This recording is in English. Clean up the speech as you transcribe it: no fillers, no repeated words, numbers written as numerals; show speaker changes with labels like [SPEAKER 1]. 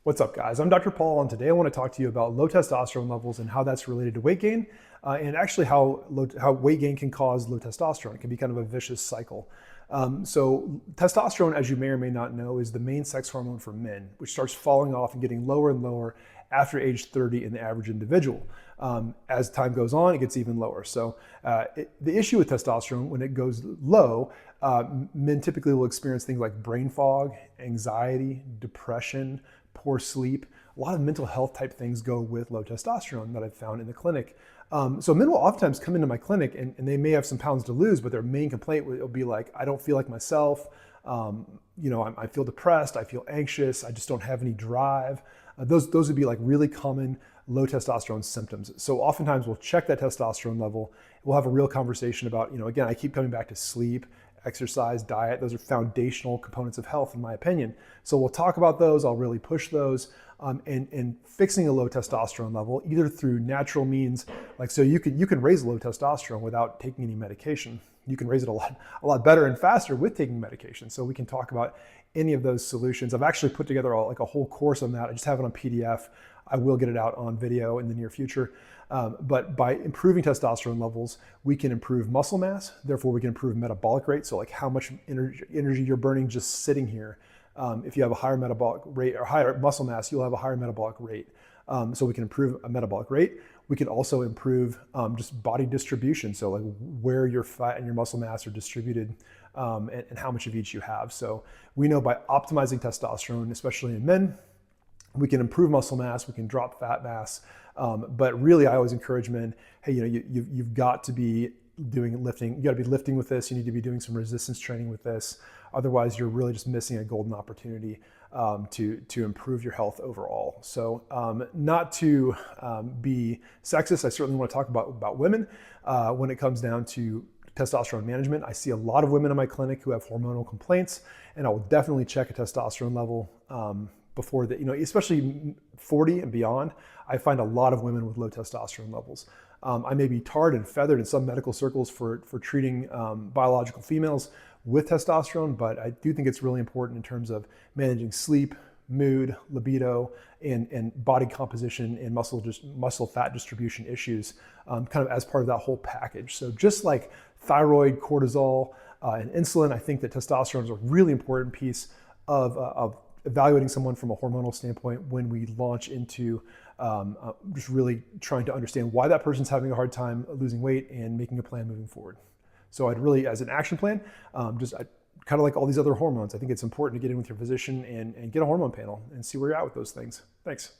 [SPEAKER 1] What's up, guys? I'm Dr. Paul, and today I want to talk to you about low testosterone levels and how that's related to weight gain, and actually how weight gain can cause low testosterone. It can be kind of a vicious cycle. So testosterone, as you may or may not know, is the main sex hormone for men, which starts falling off and getting lower and lower after age 30 in the average individual. As time goes on, it gets even lower. So the issue with testosterone, when it goes low, men typically will experience things like brain fog, anxiety, depression, poor sleep. A lot of mental health type things go with low testosterone that I've found in the clinic. So men will oftentimes come into my clinic and they may have some pounds to lose, but their main complaint will be like, I don't feel like myself. I feel depressed. I feel anxious. I just don't have any drive. Those would be like really common low testosterone symptoms. So oftentimes we'll check that testosterone level. We'll have a real conversation about, again, I keep coming back to sleep, exercise, diet. Those are foundational components of health, in my opinion. So we'll talk about those. I'll really push those. And fixing a low testosterone level, either through natural means, like so you can raise low testosterone without taking any medication. You can raise it a lot better and faster with taking medication. So we can talk about any of those solutions. I've actually put together a whole course on that. I just have it on PDF. I will get it out on video in the near future. But by improving testosterone levels, we can improve muscle mass. Therefore, we can improve metabolic rate. So like how much energy you're burning just sitting here. If you have a higher metabolic rate or higher muscle mass, you'll have a higher metabolic rate. So we can improve a metabolic rate. We can also improve just body distribution. So like where your fat and your muscle mass are distributed and how much of each you have. So we know by optimizing testosterone, especially in men, we can improve muscle mass, we can drop fat mass. But really, I always encourage men, hey, you've got to be doing lifting. You got to be lifting with this. You need to be doing some resistance training with this. Otherwise, you're really just missing a golden opportunity to improve your health overall. So not to be sexist, I certainly want to talk about women when it comes down to testosterone management. I see a lot of women in my clinic who have hormonal complaints, and I will definitely check a testosterone level before that, especially 40 and beyond. I find a lot of women with low testosterone levels. I may be tarred and feathered in some medical circles for treating biological females with testosterone, but I do think it's really important in terms of managing sleep, mood, libido, and body composition and muscle fat distribution issues, kind of as part of that whole package. So just like thyroid, cortisol, and insulin, I think that testosterone is a really important piece of evaluating someone from a hormonal standpoint when we launch into just really trying to understand why that person's having a hard time losing weight and making a plan moving forward. So I'd really, as an action plan, kind of like all these other hormones, I think it's important to get in with your physician and get a hormone panel and see where you're at with those things. Thanks.